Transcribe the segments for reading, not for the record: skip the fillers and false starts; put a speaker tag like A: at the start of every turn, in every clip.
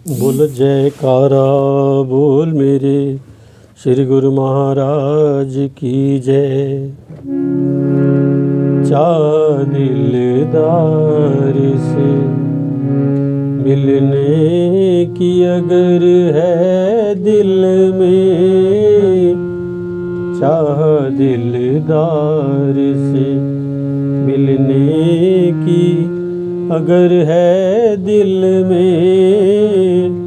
A: बोल जयकारा बोल मेरे श्री गुरु महाराज की जय। चाह दिलदार से मिलने की अगर है दिल में, चाह दिलदार से मिलने की अगर है दिल में,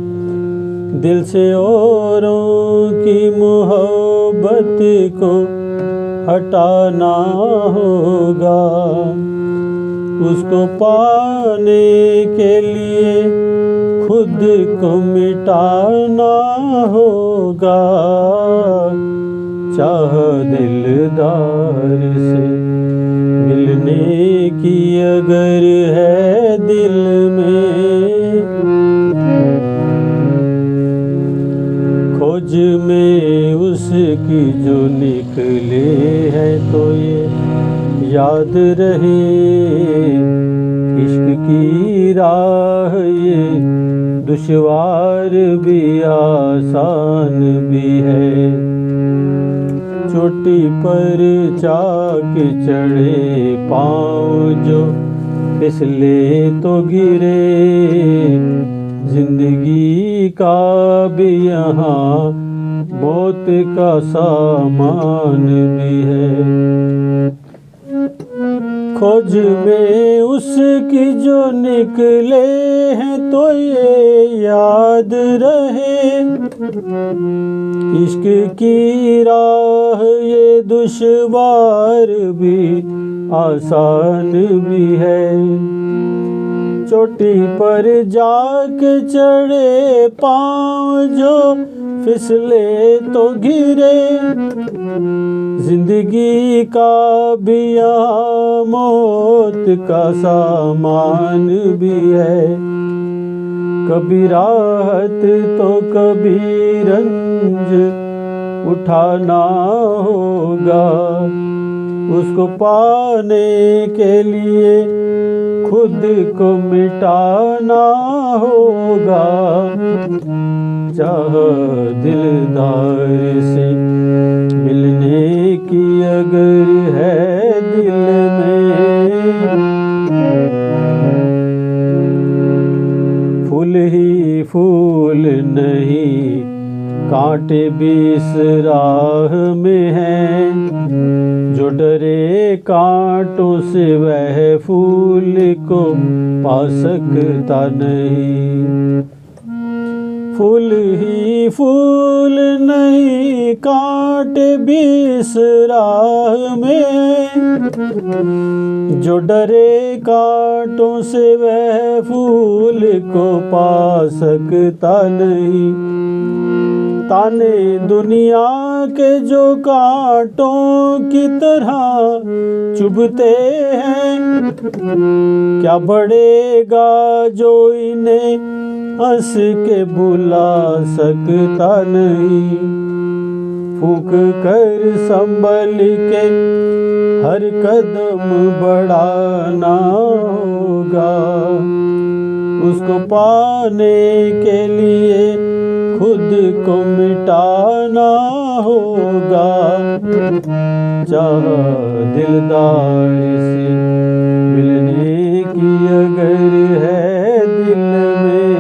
A: दिल से औरों की मोहब्बत को हटाना होगा। उसको पाने के लिए खुद को मिटाना होगा। चाह दिलदार से मिलने की अगर है दिल में, खोज में उसकी जो निकले है तो ये याद रहे, इश्क की राह ये दुश्वार भी आसान भी है। चोटी पर चाक चढ़े पाँव जो फिसले तो गिरे, जिंदगी का भी यहाँ मौत का सामान भी है। खोज में उसकी जो निकले हैं तो ये याद रहे, इश्क की राह ये दुश्वार भी आसान भी है। चोटी पर जाके चढ़े पाँव जो फिसले तो गिरे, जिंदगी का भी यहाँ मौत का सामान भी है। कभी राहत तो कभी रंज उठाना होगा, उसको पाने के लिए खुद को मिटाना होगा। चाह दिलदार से मिलने की अगर है दिल में, फूल ही फूल नहीं कांटे भी इस राह में हैं, जो डरे कांटों से वह फूल को पा सकता नहीं। फूल ही फूल नहीं कांटे भी इस राह में, जो डरे कांटों से वह फूल को पा सकता नहीं। ताने दुनिया के जो कांटों की तरह चुभते हैं, क्या बढ़ेगा जो इन्हें हंस के बुला सकता नहीं। फूंक कर संभल के हर कदम बढ़ाना होगा, उसको पाने के लिए खुद को मिटाना होगा। चाह दिलदार से मिलने की अगर है दिल में,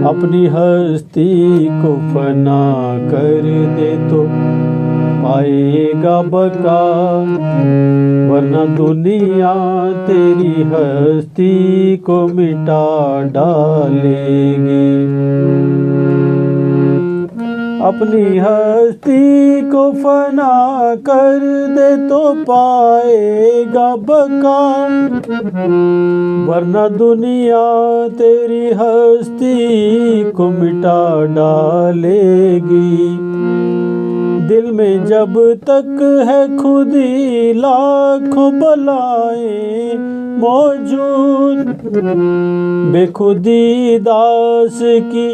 A: अपनी हस्ती को फना कर दे तो पाएगा बका, वरना दुनिया तेरी हस्ती को मिटा डालेगी। अपनी हस्ती को फना कर दे तो पाएगा बका, वरना दुनिया तेरी हस्ती को मिटा डालेगी। दिल में जब तक है खुदी लाखों बलाएं मौजूद, बेखुदी दास की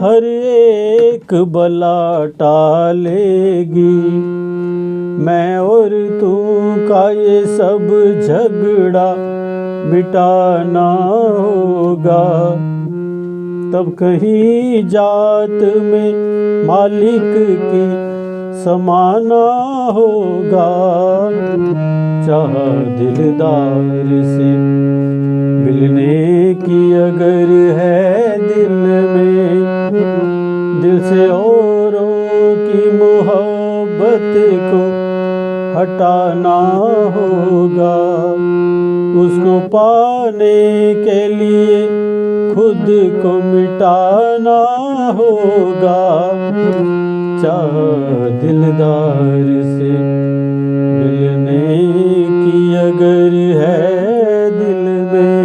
A: हर एक बला टालेगी। मैं और तू का ये सब झगड़ा मिटाना होगा, तब कहीं जात में मालिक की समाना होगा। चाह दिलदार से मिलने की अगर है दिल में, दिल से औरों की मोहब्बत को हटाना होगा। उसको पाने के लिए खुद को मिटाना होगा। चाह दिलदार से मिलने की अगर है दिल में,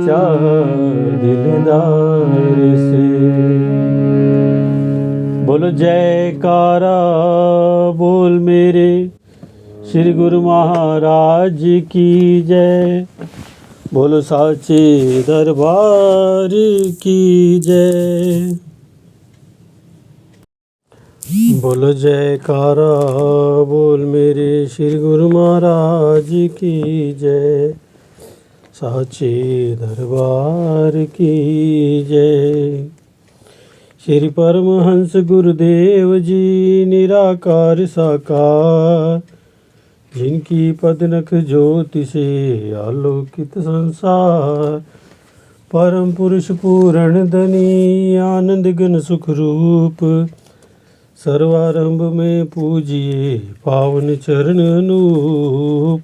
A: चाह दिलदार से। बोलो जयकारा बोल मेरे श्री गुरु महाराज की जय। बोलो साचे दरबार की जय। बोलो जयकारा बोल मेरे श्री गुरु महाराज की जय। साचे दरबार की जय। श्री परमहंस गुरुदेव जी निराकार साकार, जिनकी पदनख ज्योति से आलोकित संसार। परम पुरुष पूर्ण धनी आनंद घन सुख रूप, सर्वारंभ में पूजिए पावन चरण अनूप।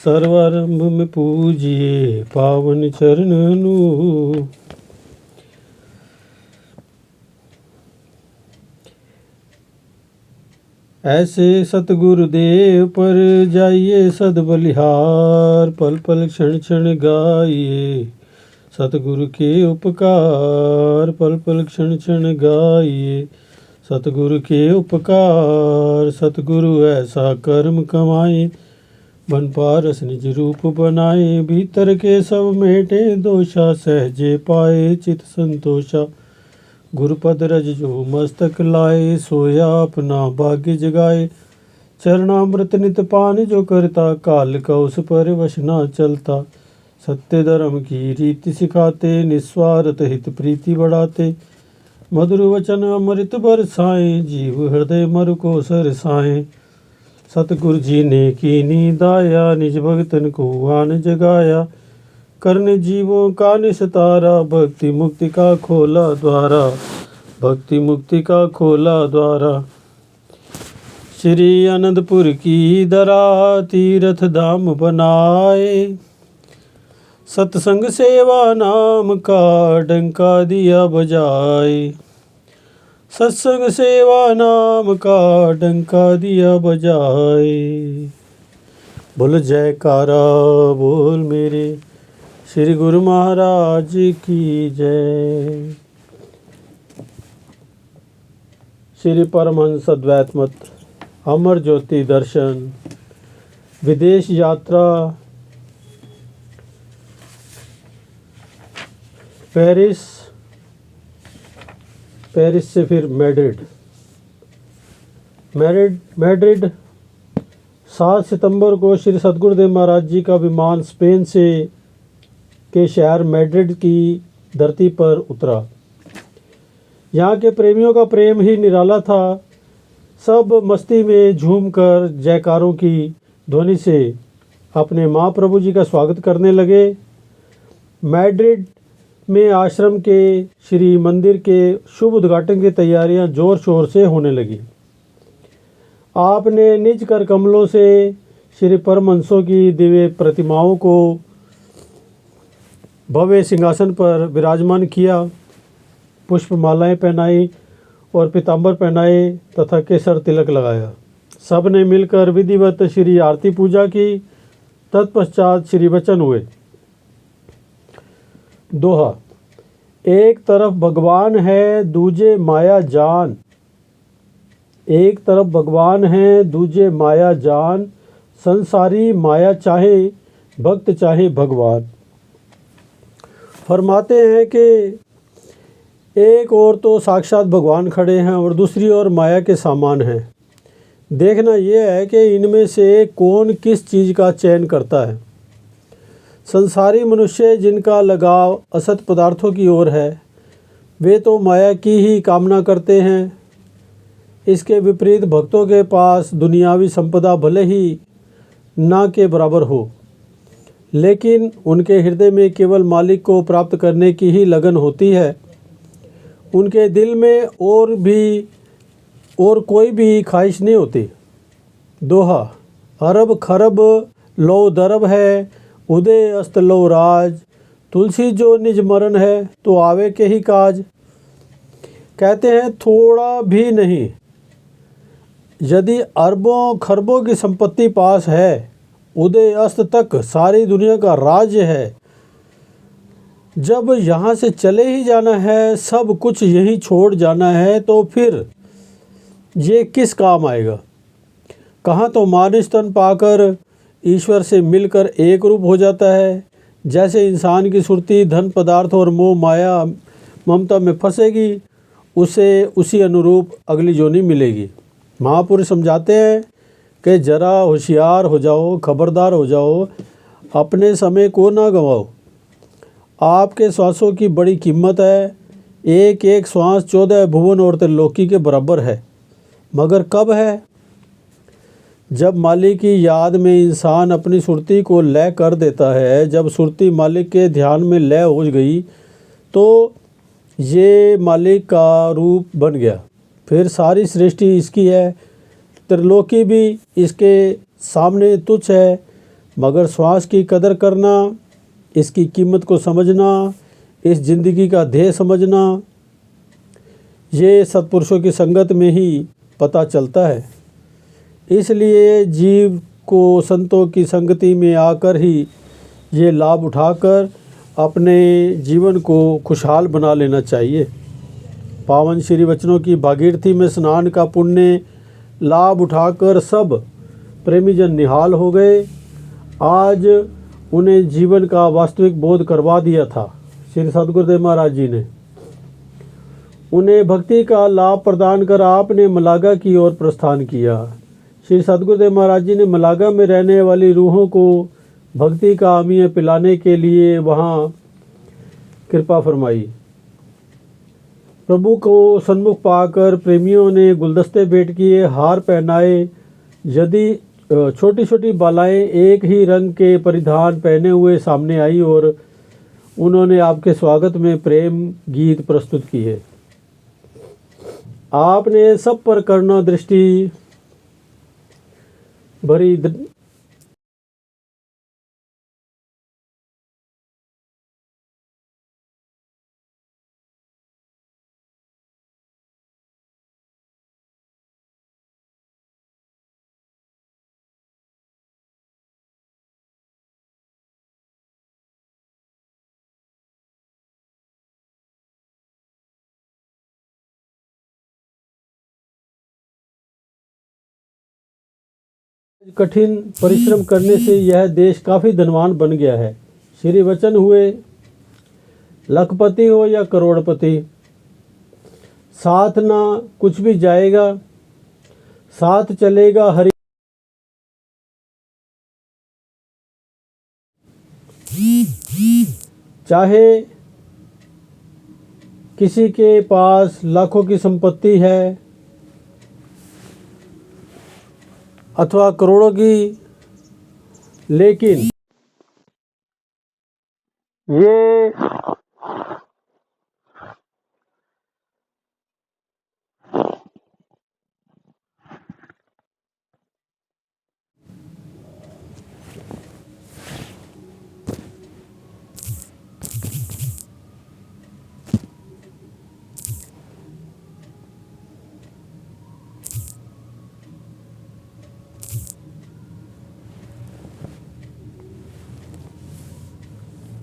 A: सर्वारंभ में पूजिए पावन चरण अनूप। ऐसे सतगुरुदेव पर जाइए सद बलिहार, पल पल क्षण क्षण गाइए सतगुरु के उपकार। पल पल क्षण क्षण गाइए सतगुरु के उपकार। सतगुरु ऐसा कर्म कमाए, बन पारस निज रूप बनाए। भीतर के सब मेटे दोषा, सहजे पाए चित संतोषा। गुरुपद रज जो मस्तक लाए, सोया अपना भाग्य जगाए। चरणामृत नित पान जो करता, काल का उस पर वश न चलता। सत्य धर्म की रीति सिखाते, निस्वार्थ हित प्रीति बढ़ाते। मधुर वचन अमृत बरसाए, जीव हृदय मरु को सरसाए। सतगुरु जी ने कीनी दाया, निज भगतन को आन जगाया। करने जीवों का निस्तारा, भक्ति मुक्ति का खोला द्वारा। भक्ति मुक्ति का खोला द्वारा। श्री आनंदपुर की धरा, तीर्थ धाम बनाए। सत्संग सेवा नाम का डंका दिया बजाए। सत्संग सेवा नाम का डंका दिया बजाए। बोल जयकारा बोल मेरे श्री गुरु महाराज की जय। श्री परमहंस अद्वैत मत, अमर ज्योति दर्शन, विदेश यात्रा, पेरिस से फिर मैड्रिड 7 सितंबर को श्री सद्गुरुदेव महाराज जी का विमान स्पेन से के शहर मैड्रिड की धरती पर उतरा। यहाँ के प्रेमियों का प्रेम ही निराला था। सब मस्ती में झूमकर जयकारों की ध्वनि से अपने महाप्रभु जी का स्वागत करने लगे। मैड्रिड में आश्रम के श्री मंदिर के शुभ उद्घाटन की तैयारियां जोर शोर से होने लगी। आपने निज कर कमलों से श्री परमहंसों की दिव्य प्रतिमाओं को भव्य सिंहासन पर विराजमान किया, पुष्पमालाएं पहनाई और पीताम्बर पहनाए तथा केसर तिलक लगाया। सब ने मिलकर विधिवत श्री आरती पूजा की। तत्पश्चात श्री वचन हुए। दोहा। एक तरफ भगवान है दूजे माया जान, एक तरफ भगवान है दूजे माया जान। संसारी माया चाहे भक्त चाहे भगवान। फरमाते हैं कि एक ओर तो साक्षात भगवान खड़े हैं और दूसरी ओर माया के सामान हैं। देखना यह है कि इनमें से कौन किस चीज़ का चयन करता है। संसारी मनुष्य जिनका लगाव असत पदार्थों की ओर है, वे तो माया की ही कामना करते हैं। इसके विपरीत भक्तों के पास दुनियावी संपदा भले ही ना के बराबर हो, लेकिन उनके हृदय में केवल मालिक को प्राप्त करने की ही लगन होती है। उनके दिल में और कोई भी ख्वाहिश नहीं होती। दोहा, अरब खरब लो दरब है, उदय अस्त लो राज, तुलसी जो निज मरण है तो आवे के ही काज। कहते हैं थोड़ा भी नहीं, यदि अरबों खरबों की संपत्ति पास है, उदय अस्त तक सारी दुनिया का राज्य है, जब यहाँ से चले ही जाना है, सब कुछ यहीं छोड़ जाना है, तो फिर ये किस काम आएगा। कहाँ तो मानुष तन पाकर ईश्वर से मिलकर एक रूप हो जाता है। जैसे इंसान की सुरती धन पदार्थ और मोह माया ममता में फंसेगी, उसे उसी अनुरूप अगली जोनी मिलेगी। महापुरुष समझाते हैं कि जरा होशियार हो जाओ, खबरदार हो जाओ, अपने समय को ना गंवाओ। आपके श्वासों की बड़ी कीमत है। एक एक श्वास 14 भुवन और त्रिलोकी के बराबर है। मगर कब है? जब मालिक की याद में इंसान अपनी सुरती को लय कर देता है। जब सुरती मालिक के ध्यान में लय हो गई तो ये मालिक का रूप बन गया। फिर सारी सृष्टि इसकी है, त्रिलोकी भी इसके सामने तुच्छ है। मगर श्वास की कदर करना, इसकी कीमत को समझना, इस जिंदगी का ध्येय समझना, ये सत्पुरुषों की संगत में ही पता चलता है। इसलिए जीव को संतों की संगति में आकर ही ये लाभ उठाकर अपने जीवन को खुशहाल बना लेना चाहिए। पावन श्री वचनों की भागीरथी में स्नान का पुण्य लाभ उठाकर सब प्रेमीजन निहाल हो गए। आज उन्हें जीवन का वास्तविक बोध करवा दिया था श्री सद्गुरुदेव महाराज जी ने। उन्हें भक्ति का लाभ प्रदान कर आपने मलागा की ओर प्रस्थान किया। श्री सद्गुरुदेव महाराज जी ने मलागा में रहने वाली रूहों को भक्ति का अमीय पिलाने के लिए वहाँ कृपा फरमाई। प्रभु को सन्मुख पाकर प्रेमियों ने गुलदस्ते भेंट किए, हार पहनाए। यदि छोटी छोटी बालाएं एक ही रंग के परिधान पहने हुए सामने आई और उन्होंने आपके स्वागत में प्रेम गीत प्रस्तुत किए। आपने सब पर करुणा दृष्टि भरी कठिन परिश्रम करने से यह देश काफ़ी धनवान बन गया है। श्री वचन हुए, लखपति हो या करोड़पति, साथ ना कुछ भी जाएगा, साथ चलेगा हरि। चाहे किसी के पास लाखों की संपत्ति है अथवा करोड़ों की, लेकिन ये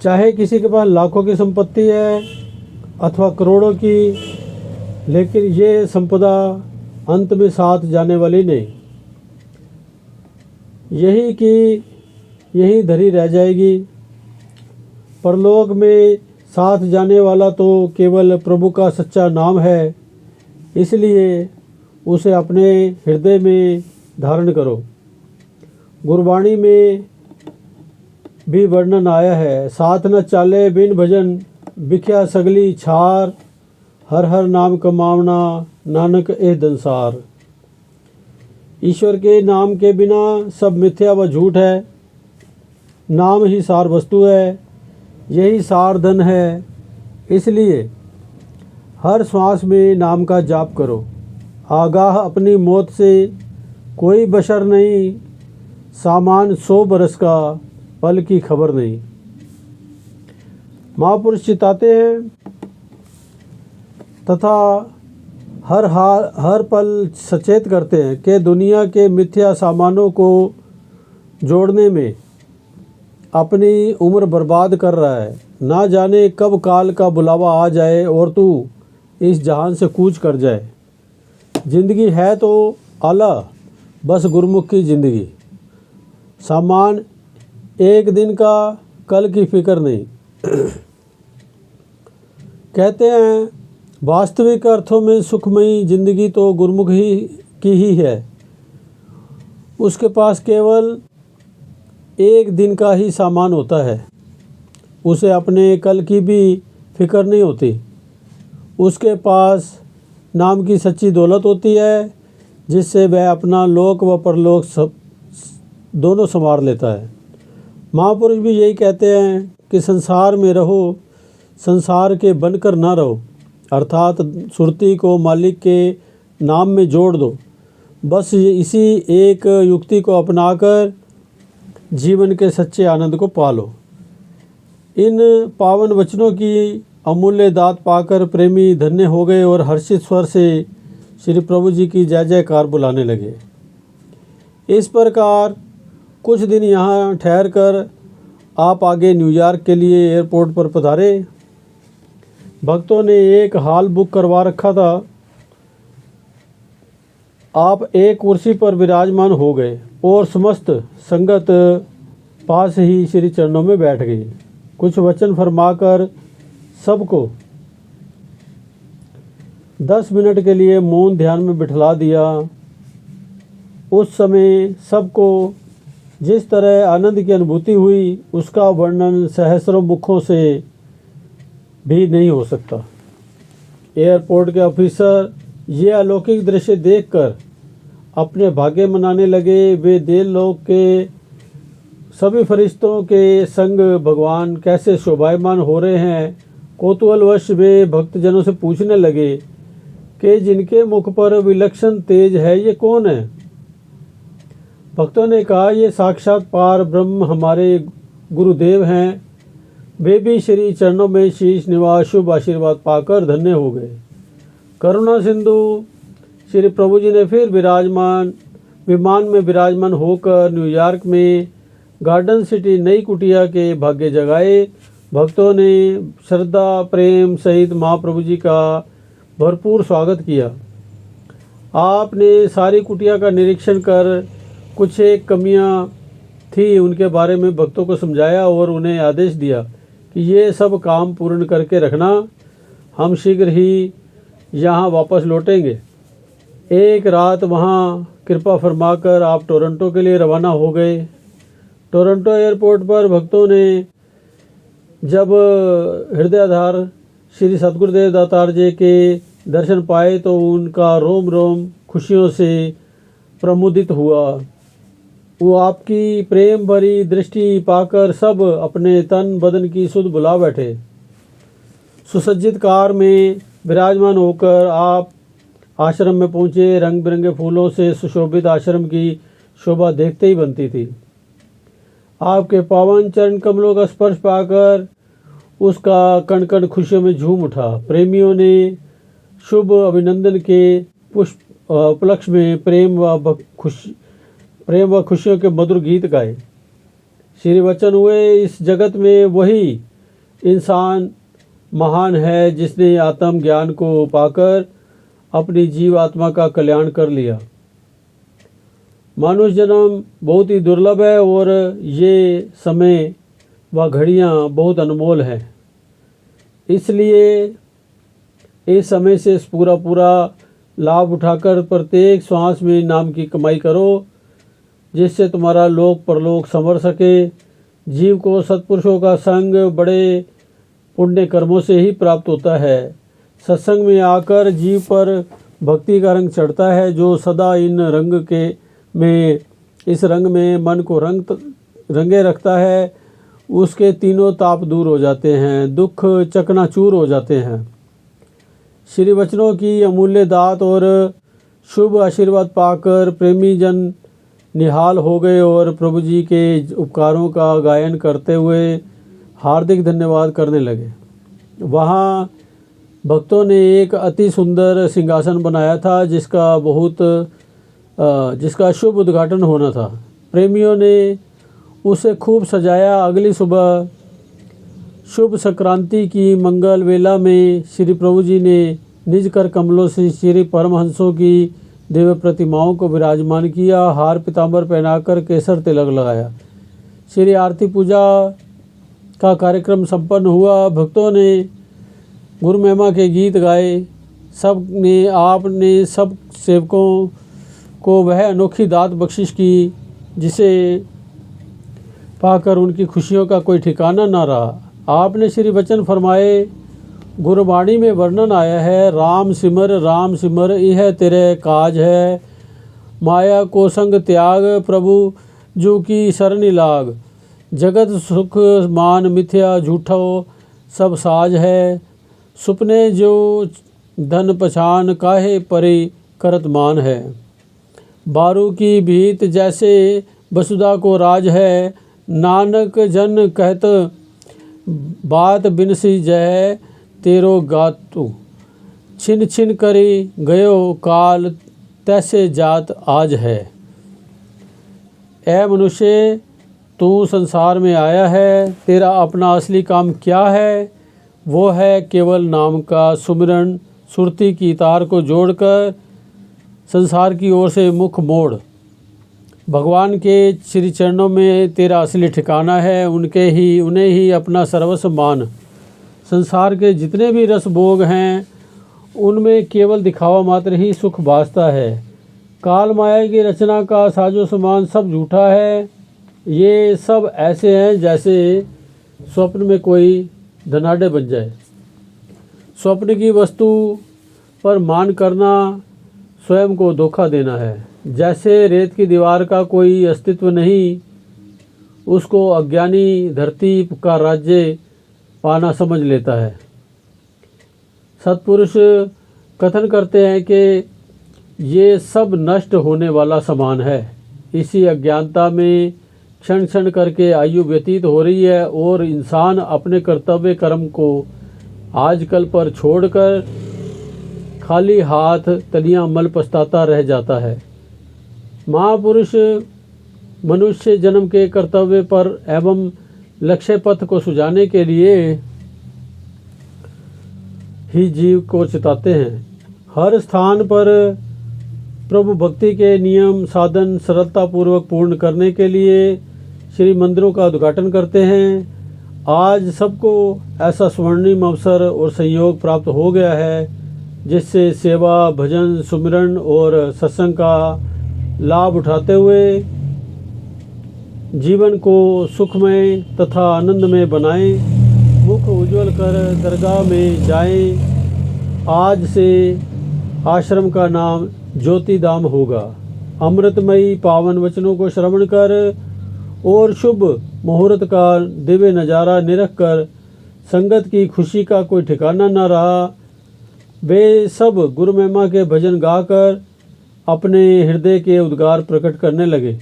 A: चाहे किसी के पास लाखों की संपत्ति है अथवा करोड़ों की, लेकिन ये संपदा अंत में साथ जाने वाली नहीं। यही कि यही धरी रह जाएगी। परलोक में साथ जाने वाला तो केवल प्रभु का सच्चा नाम है, इसलिए उसे अपने हृदय में धारण करो। गुरबाणी में भी वर्णन आया है, साथ न चाले बिन भजन, बिख्या सगली छार, हर हर नाम कमावना, नानक ए दंसार। ईश्वर के नाम के बिना सब मिथ्या व झूठ है। नाम ही सार वस्तु है, यही सार धन है। इसलिए हर श्वास में नाम का जाप करो। आगाह अपनी मौत से कोई बशर नहीं, सामान 100 बरस का, पल की खबर नहीं। महापुरुष चिताते हैं तथा हर पल सचेत करते हैं कि दुनिया के मिथ्या सामानों को जोड़ने में अपनी उम्र बर्बाद कर रहा है। ना जाने कब काल का बुलावा आ जाए और तू इस जहान से कूच कर जाए। जिंदगी है तो आला, बस गुरमुख की ज़िंदगी। सामान एक दिन का, कल की फिक्र नहीं। कहते हैं वास्तविक अर्थों में सुखमयी जिंदगी तो गुरमुख की ही है। उसके पास केवल एक दिन का ही सामान होता है। उसे अपने कल की भी फिक्र नहीं होती। उसके पास नाम की सच्ची दौलत होती है, जिससे वह अपना लोक व परलोक सब दोनों संवार लेता है। महापुरुष भी यही कहते हैं कि संसार में रहो, संसार के बनकर ना रहो। अर्थात सुरती को मालिक के नाम में जोड़ दो। बस इसी एक युक्ति को अपनाकर जीवन के सच्चे आनंद को पालो। इन पावन वचनों की अमूल्य दात पाकर प्रेमी धन्य हो गए और हर्षित स्वर से श्री प्रभु जी की जय जयकार बुलाने लगे। इस प्रकार कुछ दिन यहाँ ठहर कर आप आगे न्यूयॉर्क के लिए एयरपोर्ट पर पधारे। भक्तों ने एक हॉल बुक करवा रखा था। आप एक कुर्सी पर विराजमान हो गए और समस्त संगत पास ही श्री चरणों में बैठ गई। कुछ वचन फरमाकर सबको 10 मिनट के लिए मौन ध्यान में बिठला दिया। उस समय सबको जिस तरह आनंद की अनुभूति हुई, उसका वर्णन सहस्रों मुखों से भी नहीं हो सकता। एयरपोर्ट के ऑफिसर ये अलौकिक दृश्य देखकर अपने भाग्य मनाने लगे। वे देवलोक के सभी फरिश्तों के संग भगवान कैसे शोभायमान हो रहे हैं। कौतूहलवश वे भक्तजनों से पूछने लगे कि जिनके मुख पर विलक्षण तेज है, ये कौन है। भक्तों ने कहा, ये साक्षात पार ब्रह्म हमारे गुरुदेव हैं। वे भी श्री चरणों में शीश निवास शुभ आशीर्वाद पाकर धन्य हो गए। करुणा सिंधु श्री प्रभु जी ने फिर विमान में विराजमान होकर न्यूयॉर्क में गार्डन सिटी नई कुटिया के भाग्य जगाए। भक्तों ने श्रद्धा प्रेम सहित महाप्रभु जी का भरपूर स्वागत किया। आपने सारी कुटिया का निरीक्षण कर कुछ एक कमियां थी उनके बारे में भक्तों को समझाया और उन्हें आदेश दिया कि ये सब काम पूर्ण करके रखना, हम शीघ्र ही यहाँ वापस लौटेंगे। एक रात वहाँ कृपा फरमाकर आप टोरंटो के लिए रवाना हो गए। टोरंटो एयरपोर्ट पर भक्तों ने जब हृदयाधार श्री सद्गुरुदेव दातार जी के दर्शन पाए तो उनका रोम रोम खुशियों से प्रमुदित हुआ। वो आपकी प्रेम भरी दृष्टि पाकर सब अपने तन बदन की सुध बुला बैठे। सुसज्जित कार में विराजमान होकर आप आश्रम में पहुँचे। रंग बिरंगे फूलों से सुशोभित आश्रम की शोभा देखते ही बनती थी। आपके पावन चरण कमलों का स्पर्श पाकर उसका कण कण खुशियों में झूम उठा। प्रेमियों ने शुभ अभिनंदन के पुष्प उपलक्ष्य में प्रेम व खुशियों के मधुर गीत गाए। श्री वचन हुए, इस जगत में वही इंसान महान है जिसने आत्म ज्ञान को पाकर अपनी जीव आत्मा का कल्याण कर लिया। मानुष जन्म बहुत ही दुर्लभ है और ये समय व घड़ियाँ बहुत अनमोल हैं। इसलिए इस समय से पूरा लाभ उठाकर प्रत्येक श्वास में नाम की कमाई करो, जिससे तुम्हारा लोक परलोक संवर सके। जीव को सत्पुरुषों का संग बड़े पुण्य कर्मों से ही प्राप्त होता है। सत्संग में आकर जीव पर भक्ति का रंग चढ़ता है, जो सदा इस रंग में मन को रंगे रखता है, उसके तीनों ताप दूर हो जाते हैं, दुख चकनाचूर हो जाते हैं। श्री वचनों की अमूल्य दात और शुभ आशीर्वाद पाकर प्रेमी जन निहाल हो गए और प्रभु जी के उपकारों का गायन करते हुए हार्दिक धन्यवाद करने लगे। वहाँ भक्तों ने एक अति सुंदर सिंहासन बनाया था, जिसका शुभ उद्घाटन होना था। प्रेमियों ने उसे खूब सजाया। अगली सुबह शुभ संक्रांति की मंगल वेला में श्री प्रभु जी ने निज कर कमलों से श्री परमहंसों की दिव्य प्रतिमाओं को विराजमान किया, हार पीताम्बर पहनाकर केसर तिलक लगाया। श्री आरती पूजा का कार्यक्रम संपन्न हुआ। भक्तों ने गुरु महिमा के गीत गाए। आपने सब सेवकों को वह अनोखी दात बख्शिश की जिसे पाकर उनकी खुशियों का कोई ठिकाना न रहा। आपने श्री वचन फरमाए। गुरबाणी में वर्णन आया है, राम सिमर यह तेरे काज है, माया को संग त्याग प्रभु जू की शरण लाग, जगत सुख मान मिथ्या झूठो सब साज है, सुपने जो धन पछान काहे परि करत मान है, बारू की भीत जैसे वसुधा को राज है, नानक जन कहत बात बिनसी जय, तेरो गातु छिन छिन करी गयो काल, तैसे जात आज है। ऐ मनुष्य, तू संसार में आया है, तेरा अपना असली काम क्या है? वो है केवल नाम का सुमिरन, सुरती की तार को जोड़कर संसार की ओर से मुख मोड़। भगवान के श्री चरणों में तेरा असली ठिकाना है, उन्हें ही अपना सर्वस्व मान। संसार के जितने भी रस भोग हैं उनमें केवल दिखावा मात्र ही सुख भासता है। काल माया की रचना का साजो सामान सब झूठा है। ये सब ऐसे हैं जैसे स्वप्न में कोई धनाढ़ बन जाए। स्वप्न की वस्तु पर मान करना स्वयं को धोखा देना है। जैसे रेत की दीवार का कोई अस्तित्व नहीं, उसको अज्ञानी धरती का राज्य पाना समझ लेता है। सत्पुरुष कथन करते हैं कि ये सब नष्ट होने वाला सामान है। इसी अज्ञानता में क्षण क्षण करके आयु व्यतीत हो रही है और इंसान अपने कर्तव्य कर्म को आजकल पर छोड़कर खाली हाथ तलियां मल पछताता रह जाता है। महापुरुष मनुष्य जन्म के कर्तव्य पर एवं लक्ष्य पथ को सुझाने के लिए ही जीव को चिताते हैं। हर स्थान पर प्रभु भक्ति के नियम साधन सरलतापूर्वक पूर्ण करने के लिए श्री मंदिरों का उद्घाटन करते हैं। आज सबको ऐसा स्वर्णिम अवसर और संयोग प्राप्त हो गया है, जिससे सेवा, भजन, सुमिरन और सत्संग का लाभ उठाते हुए जीवन को सुखमय तथा आनंदमय बनाएं, मुख उज्ज्वल कर दरगाह में जाएं। आज से आश्रम का नाम ज्योतिधाम होगा। अमृतमयी पावन वचनों को श्रवण कर और शुभ मुहूर्त का दिव्य नज़ारा निरख कर संगत की खुशी का कोई ठिकाना न रहा। वे सब गुरु महिमा के भजन गाकर अपने हृदय के उद्गार प्रकट करने लगे।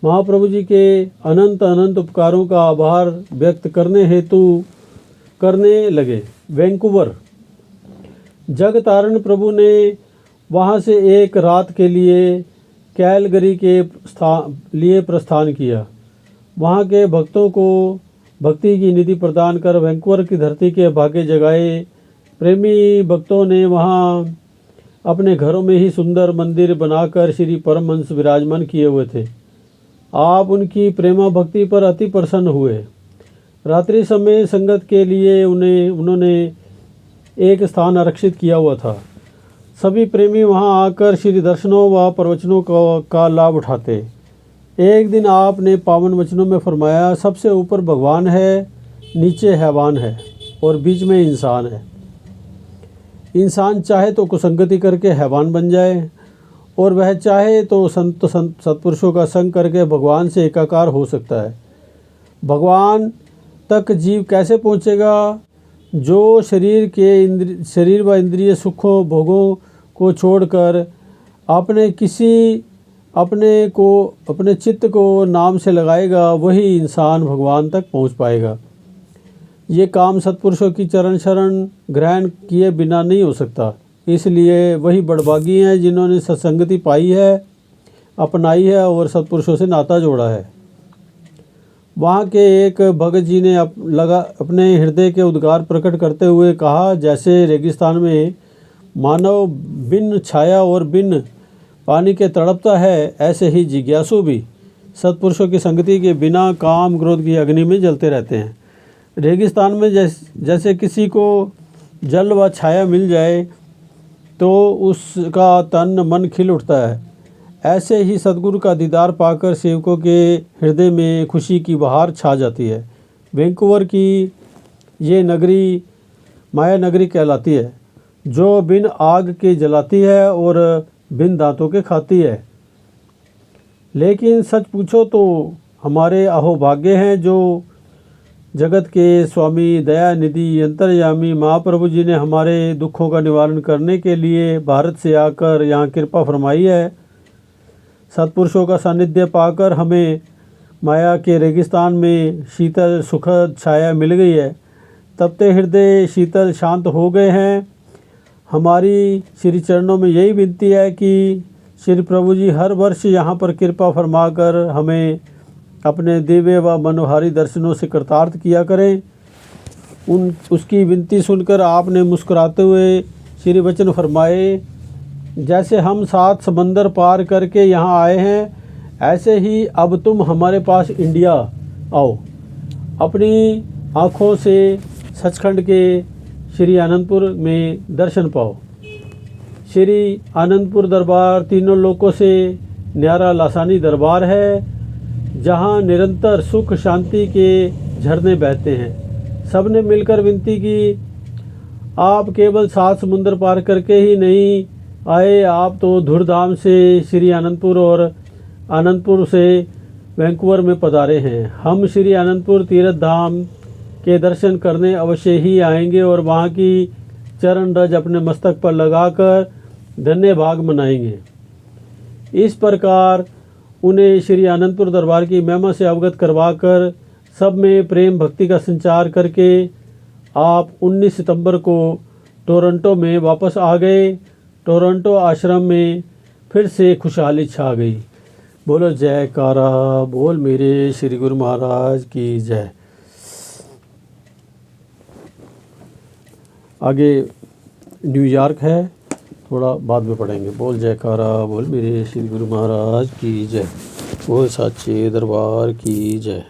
A: महाप्रभु जी के अनंत अनंत उपकारों का आभार व्यक्त करने लगे। वैंकूवर जग तारण प्रभु ने वहाँ से एक रात के लिए कैलगरी के लिए प्रस्थान किया। वहाँ के भक्तों को भक्ति की निधि प्रदान कर वैंकूवर की धरती के भाग्य जगाए। प्रेमी भक्तों ने वहाँ अपने घरों में ही सुंदर मंदिर बनाकर श्री परमहंस विराजमान किए हुए थे। आप उनकी प्रेमा भक्ति पर अति प्रसन्न हुए। रात्रि समय संगत के लिए उन्होंने एक स्थान आरक्षित किया हुआ था। सभी प्रेमी वहां आकर श्री दर्शनों व प्रवचनों का लाभ उठाते। एक दिन आपने पावन वचनों में फरमाया, सबसे ऊपर भगवान है, नीचे हैवान है और बीच में इंसान है। इंसान चाहे तो कुसंगति करके हैवान बन जाए और वह चाहे तो संत सत्पुरुषों का संग करके भगवान से एकाकार हो सकता है। भगवान तक जीव कैसे पहुँचेगा? जो शरीर व इंद्रिय सुखों भोगों को छोड़कर अपने चित्त को नाम से लगाएगा, वही इंसान भगवान तक पहुँच पाएगा। ये काम सत्पुरुषों की चरण शरण ग्रहण किए बिना नहीं हो सकता। इसलिए वही बड़भागी हैं जिन्होंने सत्संगति पाई है, अपनाई है और सत्पुरुषों से नाता जोड़ा है। वहाँ के एक भगत जी ने अपने हृदय के उद्गार प्रकट करते हुए कहा, जैसे रेगिस्तान में मानव बिन छाया और बिन पानी के तड़पता है, ऐसे ही जिज्ञासु भी सत्पुरुषों की संगति के बिना काम क्रोध की अग्नि में जलते रहते हैं। रेगिस्तान में जैसे किसी को जल व छाया मिल जाए तो उसका तन मन खिल उठता है, ऐसे ही सद्गुरु का दीदार पाकर सेवकों के हृदय में खुशी की बहार छा जाती है। वैंकूवर की ये नगरी माया नगरी कहलाती है, जो बिन आग के जलाती है और बिन दांतों के खाती है। लेकिन सच पूछो तो हमारे अहोभाग्य हैं जो जगत के स्वामी दया निधि अंतर्यामी महाप्रभु जी ने हमारे दुखों का निवारण करने के लिए भारत से आकर यहाँ कृपा फरमाई है। सत्पुरुषों का सानिध्य पाकर हमें माया के रेगिस्तान में शीतल सुखद छाया मिल गई है। तपते हृदय शीतल शांत हो गए हैं। हमारी श्री चरणों में यही विनती है कि श्री प्रभु जी हर वर्ष यहाँ पर कृपा फरमाकर हमें अपने दिव्य व मनोहारी दर्शनों से कृतार्थ किया करें। उसकी विनती सुनकर आपने मुस्कुराते हुए श्री वचन फरमाए, जैसे हम 7 समंदर पार करके यहाँ आए हैं, ऐसे ही अब तुम हमारे पास इंडिया आओ। अपनी आँखों से सचखंड के श्री आनंदपुर में दर्शन पाओ। श्री आनंदपुर दरबार तीनों लोकों से न्यारा लासानी दरबार है, जहाँ निरंतर सुख शांति के झरने बहते हैं। सब ने मिलकर विनती की, आप केवल 7 समुंदर पार करके ही नहीं आए, आप तो धूमधाम से श्री आनंदपुर और आनंदपुर से वैंकूवर में पधारे हैं। हम श्री आनंदपुर तीर्थ धाम के दर्शन करने अवश्य ही आएंगे और वहाँ की चरण रज अपने मस्तक पर लगाकर धन्य भाग मनाएंगे। इस प्रकार उन्हें श्री आनंदपुर दरबार की महिमा से अवगत करवाकर सब में प्रेम भक्ति का संचार करके आप 19 सितंबर को टोरंटो में वापस आ गए। टोरंटो आश्रम में फिर से खुशहाली छा गई। बोलो जयकारा बोल मेरे श्री गुरु महाराज की जय। आगे न्यूयॉर्क है, थोड़ा बाद में पढ़ेंगे। बोल जयकारा बोल मेरे श्री गुरु महाराज की जय। बोल साचे दरबार की जय।